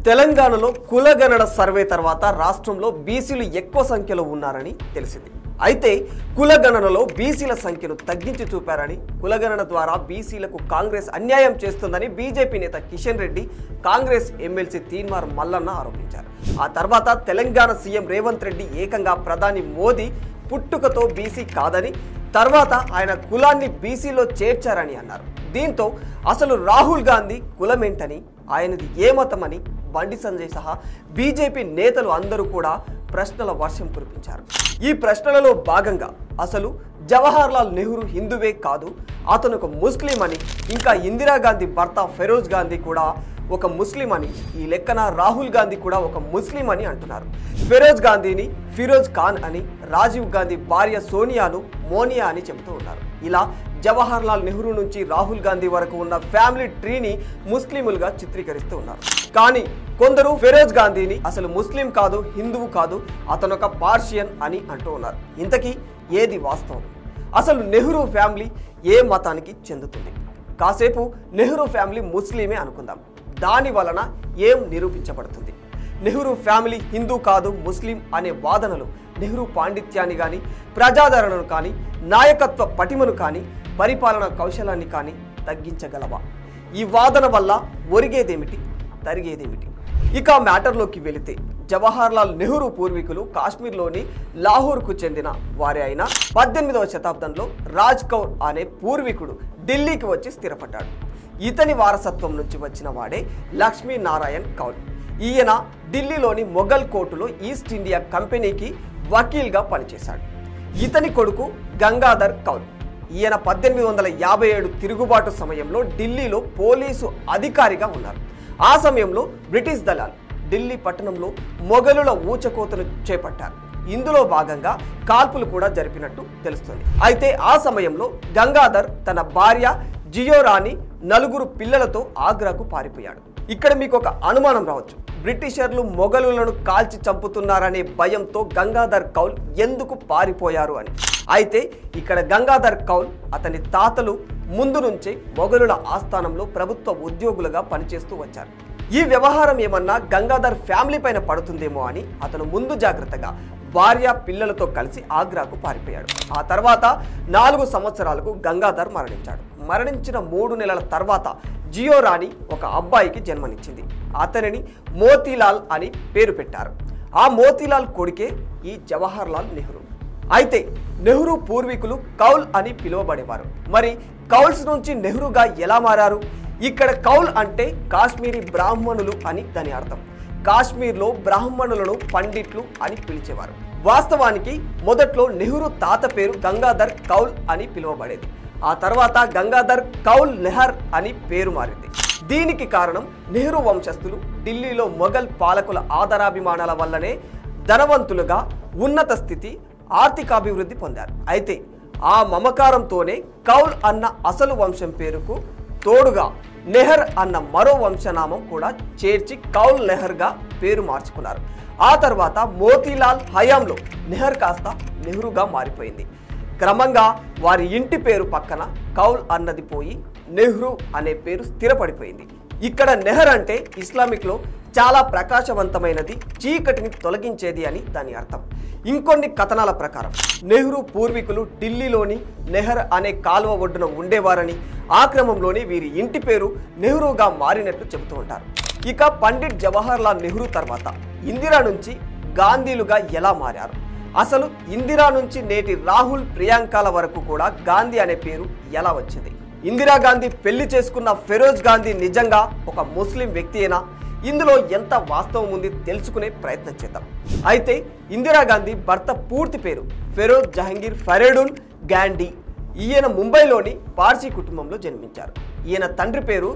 తెలంగాణలో కులగణన సర్వే తర్వాత రాష్ట్రంలో బీసీలు ఎక్కువ సంఖ్యలో ఉన్నారని తెలిసింది. అయితే కులగణనలో బీసీల సంఖ్యను తగ్గించి చూపారని, కులగణన ద్వారా బీసీలకు కాంగ్రెస్ అన్యాయం చేస్తుందని బీజేపీ నేత కిషన్ రెడ్డి, కాంగ్రెస్ ఎమ్మెల్సీ తీన్మార్ మల్లన్న ఆరోపించారు. ఆ తర్వాత తెలంగాణ సీఎం రేవంత్ రెడ్డి ఏకంగా ప్రధాని మోదీ పుట్టుకతో బీసీ కాదని, తర్వాత ఆయన కులాన్ని బీసీలో చేర్చారని అన్నారు. దీంతో అసలు రాహుల్ గాంధీ కులమేంటని, ఆయనది ఏ మతమని బండి సంజయ్ సహా బీజేపీ నేతలు అందరూ కూడా ప్రశ్నల వర్షం కురిపించారు. ఈ ప్రశ్నలలో భాగంగా అసలు జవహర్లాల్ నెహ్రూ హిందువే కాదు, అతను ఒక ముస్లిం అని, ఇంకా ఇందిరాగాంధీ భర్త ఫెరోజ్ గాంధీ కూడా ఒక ముస్లిం అని, ఈ లెక్కన రాహుల్ గాంధీ కూడా ఒక ముస్లిం అని అంటున్నారు. ఫెరోజ్ గాంధీని ఫిరోజ్ ఖాన్ అని, రాజీవ్ గాంధీ భార్య సోనియాను మోనియా అని చెబుతూ ఉన్నారు. ఇలా జవహర్లాల్ నెహ్రూ నుంచి రాహుల్ గాంధీ వరకు ఉన్న ఫ్యామిలీ ట్రీని ముస్లింలుగా చిత్రీకరిస్తూ ఉన్నారు. కానీ కొందరు ఫెరోజ్ గాంధీని అసలు ముస్లిం కాదు, హిందువు కాదు, అతను ఒక పార్షియన్ అని అంటూ ఉన్నారు. ఇంతకీ ఏది వాస్తవం? అసలు నెహ్రూ ఫ్యామిలీ ఏ మతానికి చెందుతుంది? కాసేపు నెహ్రూ ఫ్యామిలీ ముస్లిమే అనుకుందాం. దాని వలన ఏం నిరూపించబడుతుంది? నెహ్రూ ఫ్యామిలీ హిందూ కాదు, ముస్లిం అనే వాదనలు నెహ్రూ పాండిత్యాన్ని కానీ, ప్రజాదరణను కానీ, నాయకత్వ పటిమను కానీ, పరిపాలన కౌశలాన్ని కానీ తగ్గించగలవా? ఈ వాదన వల్ల ఒరిగేదేమిటి, తరిగేదేమిటి? ఇక మ్యాటర్లోకి వెళితే, జవహర్లాల్ నెహ్రూ పూర్వీకులు కాశ్మీర్లోని లాహోర్కు చెందిన వారే అయిన 18వ శతాబ్దంలో రాజ్ కౌర్ అనే పూర్వీకుడు ఢిల్లీకి వచ్చి స్థిరపడ్డాడు. ఇతని వారసత్వం నుంచి వచ్చిన వాడే లక్ష్మీనారాయణ్ కౌల్. ఈయన ఢిల్లీలోని మొఘల్ కోర్టులో ఈస్ట్ ఇండియా కంపెనీకి వకీల్గా పనిచేశాడు. ఇతని కొడుకు గంగాధర్ కౌల్. ఈయన 1857 తిరుగుబాటు సమయంలో ఢిల్లీలో పోలీసు అధికారిగా ఉన్నారు. ఆ సమయంలో బ్రిటిష్ దళాలు ఢిల్లీ పట్టణంలో మొఘలుల ఊచకోతను చేపట్టారు. ఇందులో భాగంగా కాల్పులు కూడా జరిపినట్టు తెలుస్తుంది. అయితే ఆ సమయంలో గంగాధర్ తన భార్య జియోరాని 4 పిల్లలతో ఆగ్రాకు పారిపోయాడు. ఇక్కడ మీకు ఒక అనుమానం రావచ్చు, బ్రిటిషర్లు మొఘలులను కాల్చి చంపుతున్నారనే భయంతో గంగాధర్ కౌల్ ఎందుకు పారిపోయారు అని. అయితే ఇక్కడ గంగాధర్ కౌల్ అతని తాతలు ముందు నుంచే మొఘలుల ఆస్థానంలో ప్రభుత్వ ఉద్యోగులుగా పనిచేస్తూ వచ్చారు. ఈ వ్యవహారం ఏమన్నా గంగాధర్ ఫ్యామిలీ పైన పడుతుందేమో అని అతను ముందు జాగ్రత్తగా భార్య పిల్లలతో కలిసి ఆగ్రాకు పారిపోయాడు. ఆ తర్వాత 4 సంవత్సరాలకు గంగాధర్ మరణించాడు. మరణించిన 3 నెలల తర్వాత జియోరాని ఒక అబ్బాయికి జన్మనిచ్చింది. అతనిని మోతీలాల్ అని పేరు పెట్టారు. ఆ మోతీలాల్ కొడుకే ఈ జవహర్లాల్ నెహ్రూ. అయితే నెహ్రూ పూర్వీకులు కౌల్ అని పిలువబడేవారు. మరి కౌల్స్ నుంచి నెహ్రూగా ఎలా మారారు? ఇక్కడ కౌల్ అంటే కాశ్మీరీ బ్రాహ్మణులు అని దాని అర్థం. కాశ్మీర్లో బ్రాహ్మణులను పండిట్లు అని పిలిచేవారు. వాస్తవానికి మొదట్లో నెహ్రూ తాత పేరు గంగాధర్ కౌల్ అని పిలువబడేది. ఆ తర్వాత గంగాధర్ కౌల్ నెహర్ అని పేరు మారింది. దీనికి కారణం నెహ్రూ వంశస్థులు ఢిల్లీలో మొఘల్ పాలకుల ఆదరాభిమానాల వల్లనే ధనవంతులుగా, ఉన్నత స్థితి, ఆర్థికాభివృద్ధి పొందారు. అయితే ఆ మమకారంతోనే కౌల్ అన్న అసలు వంశం పేరుకు తోడుగా నెహర్ అన్న మరో వంశనామం కూడా చేర్చి కౌల్ నెహర్గా పేరు మార్చుకున్నారు. ఆ తర్వాత మోతీలాల్ హయాంలో నెహర్ కాస్త నెహ్రూగా మారిపోయింది. క్రమంగా వారి ఇంటి పేరు పక్కన కౌల్ అన్నది పోయి నెహ్రూ అనే పేరు స్థిరపడిపోయింది. ఇక్కడ నెహర్ అంటే ఇస్లామిక్లో చాలా ప్రకాశవంతమైనది, చీకటిని తొలగించేది అని దాని అర్థం. ఇంకొన్ని కథనాల ప్రకారం నెహ్రూ పూర్వీకులు ఢిల్లీలోని నెహర్ అనే కాలువ ఒడ్డున ఉండేవారని, ఆ క్రమంలోనే వీరి ఇంటి పేరు నెహ్రూగా మారినట్లు చెబుతూ ఉంటారు. ఇక పండిట్ జవహర్లాల్ నెహ్రూ తర్వాత ఇందిరా నుంచి గాంధీలుగా ఎలా మారారు? అసలు ఇందిరా నుంచి నేటి రాహుల్, ప్రియాంకల వరకు కూడా గాంధీ అనే పేరు ఎలా వచ్చింది? ఇందిరాగాంధీ పెళ్లి చేసుకున్న ఫెరోజ్ గాంధీ నిజంగా ఒక ముస్లిం వ్యక్తియేనా? ఇందులో ఎంత వాస్తవం ఉంది తెలుసుకునే ప్రయత్నం చేద్దాం. అయితే ఇందిరాగాంధీ భర్త పూర్తి పేరు ఫెరోజ్ జహంగీర్ ఫరెడుల్ గాంధీ. ఈయన ముంబైలోని పార్సీ కుటుంబంలో జన్మించారు. ఈయన తండ్రి పేరు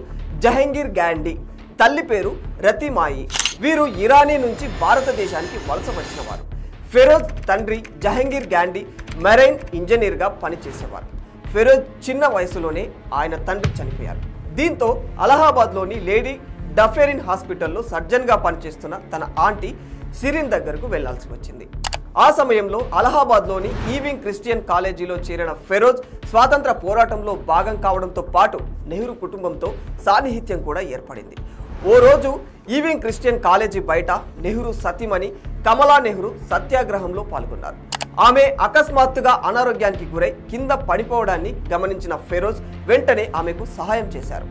జహంగీర్ గాంధీ, తల్లి పేరు రతిమాయి. వీరు ఇరానీ నుంచి భారతదేశానికి వలస వచ్చిన వారు. ఫెరోజ్ తండ్రి జహంగీర్ గాంధీ మెరైన్ ఇంజనీర్గా పనిచేసేవారు. ఫెరోజ్ చిన్న వయసులోనే ఆయన తండ్రి చనిపోయారు. దీంతో అలహాబాద్లోని లేడీ డఫెరిన్ హాస్పిటల్లో సర్జన్గా పనిచేస్తున్న తన ఆంటీ సిరిన్ దగ్గరకు వెళ్లాల్సి వచ్చింది. ఆ సమయంలో అలహాబాద్లోని ఈవింగ్ క్రిస్టియన్ కాలేజీలో చేరిన ఫెరోజ్ స్వాతంత్ర పోరాటంలో భాగం కావడంతో పాటు నెహ్రూ కుటుంబంతో సాన్నిహిత్యం కూడా ఏర్పడింది. ఓ రోజు ఈవింగ్ క్రిస్టియన్ కాలేజీ బయట నెహ్రూ సతీమణి కమలా నెహ్రూ సత్యాగ్రహంలో పాల్గొన్నారు. ఆమె అకస్మాత్తుగా అనారోగ్యానికి గురై కింద పడిపోవడాన్ని గమనించిన ఫెరోజ్ వెంటనే ఆమెకు సహాయం చేశారు.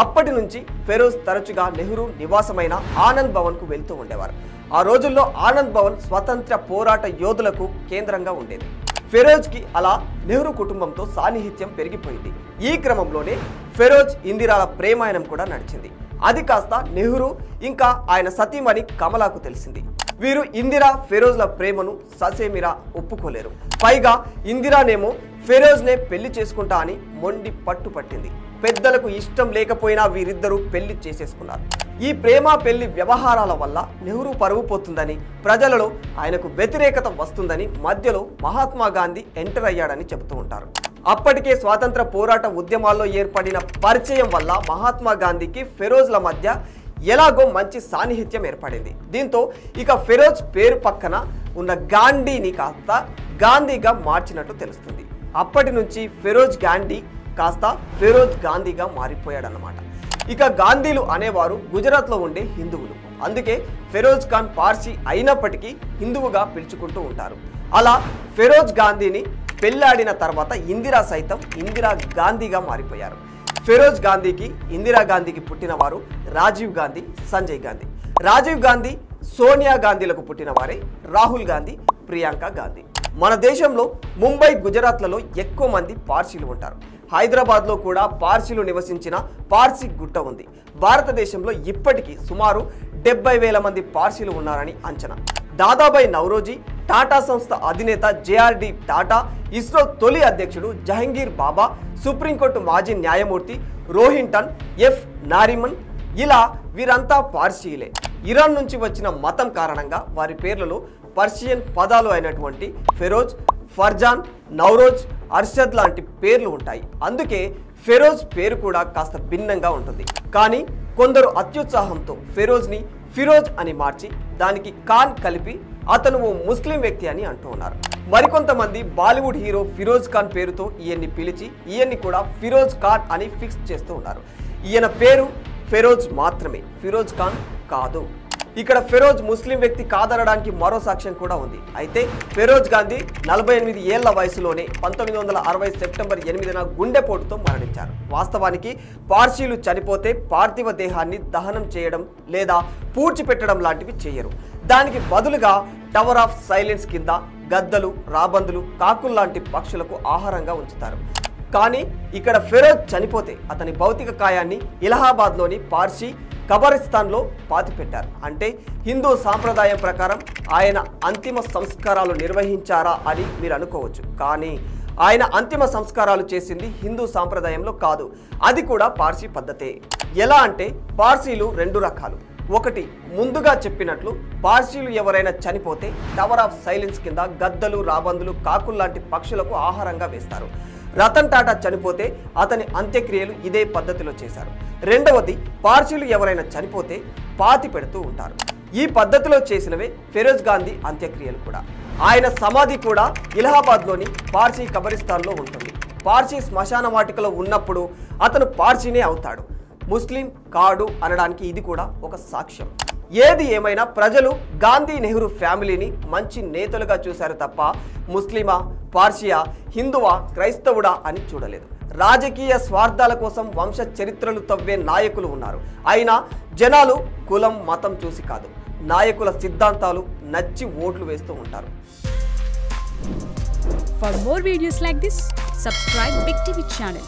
అప్పటి నుంచి ఫెరోజ్ తరచుగా నెహ్రూ నివాసమైన ఆనంద్ భవన్కు వెళ్తూ ఉండేవారు. ఆ రోజుల్లో ఆనంద్ భవన్ స్వతంత్ర పోరాట యోధులకు కేంద్రంగా ఉండేది. ఫెరోజ్కి అలా నెహ్రూ కుటుంబంతో సాన్నిహిత్యం పెరిగిపోయింది. ఈ క్రమంలోనే ఫెరోజ్ ఇందిరాల ప్రేమాయణం కూడా నడిచింది. అది కాస్త నెహ్రూ ఇంకా ఆయన సతీమణి కమలాకు తెలిసింది. వీరు ఇందిరా ఫెరోజ్ల ప్రేమను ససేమిరా ఒప్పుకోలేరు. పైగా ఇందిరానేమో ఫెరోజ్నే పెళ్లి చేసుకుంటా అని మొండి పట్టుపట్టింది. పెద్దలకు ఇష్టం లేకపోయినా వీరిద్దరూ పెళ్లి చేసేసుకున్నారు. ఈ ప్రేమ పెళ్లి వ్యవహారాల వల్ల నెహ్రూ పరువు పోతుందని, ప్రజలలో ఆయనకు వ్యతిరేకత వస్తుందని మధ్యలో మహాత్మా గాంధీ ఎంటర్ అయ్యాడని చెబుతూ ఉంటారు. అప్పటికే స్వాతంత్ర పోరాట ఉద్యమాల్లో ఏర్పడిన పరిచయం వల్ల మహాత్మా గాంధీకి ఫెరోజ్ల మధ్య ఎలాగో మంచి సాన్నిహిత్యం ఏర్పడింది. దీంతో ఇక ఫెరోజ్ పేరు పక్కన ఉన్న గాంధీని కాస్త గాంధీగా మార్చినట్టు తెలుస్తుంది. అప్పటి నుంచి ఫెరోజ్ గాంధీ కాస్త ఫెరోజ్ గాంధీగా మారిపోయాడన్నమాట. ఇక గాంధీలు అనేవారు గుజరాత్లో ఉండే హిందువులు. అందుకే ఫెరోజ్ ఖాన్ పార్సీ అయినప్పటికీ హిందువుగా పిలుచుకుంటూ ఉంటారు. అలా ఫెరోజ్ గాంధీని పెళ్లాడిన తర్వాత ఇందిరా సైతం ఇందిరా గాంధీగా మారిపోయారు. ఫెరోజ్ గాంధీకి ఇందిరాగాంధీకి పుట్టిన వారు రాజీవ్ గాంధీ, సంజయ్ గాంధీ. రాజీవ్ గాంధీ, సోనియా గాంధీలకు పుట్టిన వారే రాహుల్ గాంధీ, ప్రియాంక గాంధీ. మన దేశంలో ముంబై, గుజరాత్లలో ఎక్కువ మంది పార్సీలు ఉంటారు. హైదరాబాద్లో కూడా పార్సీలు నివసించిన పార్సీ గుట్ట ఉంది. భారతదేశంలో ఇప్పటికీ సుమారు 70,000 మంది పార్సీలు ఉన్నారని అంచనా. దాదాబాయి నౌరోజీ, టాటా సంస్థ అధినేత జేఆర్డి టాటా, ఇస్రో తొలి అధ్యక్షుడు జహంగీర్ బాబా, సుప్రీంకోర్టు మాజీ న్యాయమూర్తి రోహింటన్ ఎఫ్ నారిమన్, ఇలా వీరంతా పార్సీలే. ఇరాన్ నుంచి వచ్చిన మతం కారణంగా వారి పేర్లలో పర్షియన్ పదాలు అయినటువంటి ఫెరోజ్, ఫర్జాన్, నౌరోజ్, అర్షద్ లాంటి పేర్లు ఉంటాయి. అందుకే ఫెరోజ్ పేరు కూడా కాస్త భిన్నంగా ఉంటుంది. కానీ కొందరు అత్యుత్సాహంతో ఫెరోజ్ని ఫిరోజ్ అని మార్చి దానికి ఖాన్ కలిపి అతను ఓ ముస్లిం వ్యక్తి అని అంటూ ఉన్నారు. మరికొంతమంది బాలీవుడ్ హీరో ఫిరోజ్ ఖాన్ పేరుతో ఈయన్ని పిలిచి ఈయన్ని కూడా ఫిరోజ్ ఖాన్ అని ఫిక్స్ చేస్తూ ఉన్నారు. ఈయన పేరు ఫెరోజ్ మాత్రమే, ఫిరోజ్ ఖాన్ కాదు. ఇక్కడ ఫెరోజ్ ముస్లిం వ్యక్తి కాదనడానికి మరో సాక్ష్యం కూడా ఉంది. అయితే ఫెరోజ్ గాంధీ 48 ఏళ్ల వయసులోనే 1960 సెప్టెంబర్ 8న గుండెపోటుతో మరణించారు. వాస్తవానికి పార్సీలు చనిపోతే పార్థివ దేహాన్ని దహనం చేయడం లేదా పూడ్చిపెట్టడం లాంటివి చేయరు. దానికి బదులుగా టవర్ ఆఫ్ సైలెన్స్ కింద గద్దలు, రాబందులు, కాకులు లాంటి పక్షులకు ఆహారంగా ఉంచుతారు. కానీ ఇక్కడ ఫెరోజ్ చనిపోతే అతని భౌతిక కాయాన్ని ఇలహాబాద్లోని పార్సీ కబరిస్తాన్లో పాతిపెట్టారు. అంటే హిందూ సాంప్రదాయం ప్రకారం ఆయన అంతిమ సంస్కారాలు నిర్వహించారా అని మీరు అనుకోవచ్చు. కానీ ఆయన అంతిమ సంస్కారాలు చేసింది హిందూ సాంప్రదాయంలో కాదు, అది కూడా పార్సీ పద్ధతే. ఎలా అంటే పార్సీలు 2 రకాలు. ఒకటి, ముందుగా చెప్పినట్లు పార్సీలు ఎవరైనా చనిపోతే టవర్ ఆఫ్ సైలెన్స్ కింద గద్దలు, రాబందులు, కాకులు లాంటి పక్షులకు ఆహారంగా వేస్తారు. రతన్ టాటా చనిపోతే అతని అంత్యక్రియలు ఇదే పద్ధతిలో చేశారు. రెండవది, పార్సీలు ఎవరైనా చనిపోతే పాతి పెడుతూ ఉంటారు. ఈ పద్ధతిలో చేసినవే ఫెరోజ్ గాంధీ అంత్యక్రియలు కూడా. ఆయన సమాధి కూడా ఇలహాబాద్లోని పార్సీ కబరిస్తాన్లో ఉంటుంది. పార్సీ శ్మశాన వాటికలో ఉన్నప్పుడు అతను పార్సీనే అవుతాడు, ముస్లిం కాడు అనడానికి ఇది కూడా ఒక సాక్ష్యం. ఏది ఏమైనా ప్రజలు గాంధీ, నెహ్రూ ఫ్యామిలీని మంచి నేతలుగా చూశారు తప్ప ముస్లిమా, పార్సియా, హిందువా, క్రైస్తవుడా అని చూడలేదు. రాజకీయ స్వార్థాల కోసం వంశ చరిత్రలు తవ్వే నాయకులు ఉన్నారు. అయినా జనాలు కులం, మతం చూసి కాదు, నాయకుల సిద్ధాంతాలు నచ్చి ఓట్లు వేస్తూ ఉంటారు. For more videos like this, subscribe Big TV channel.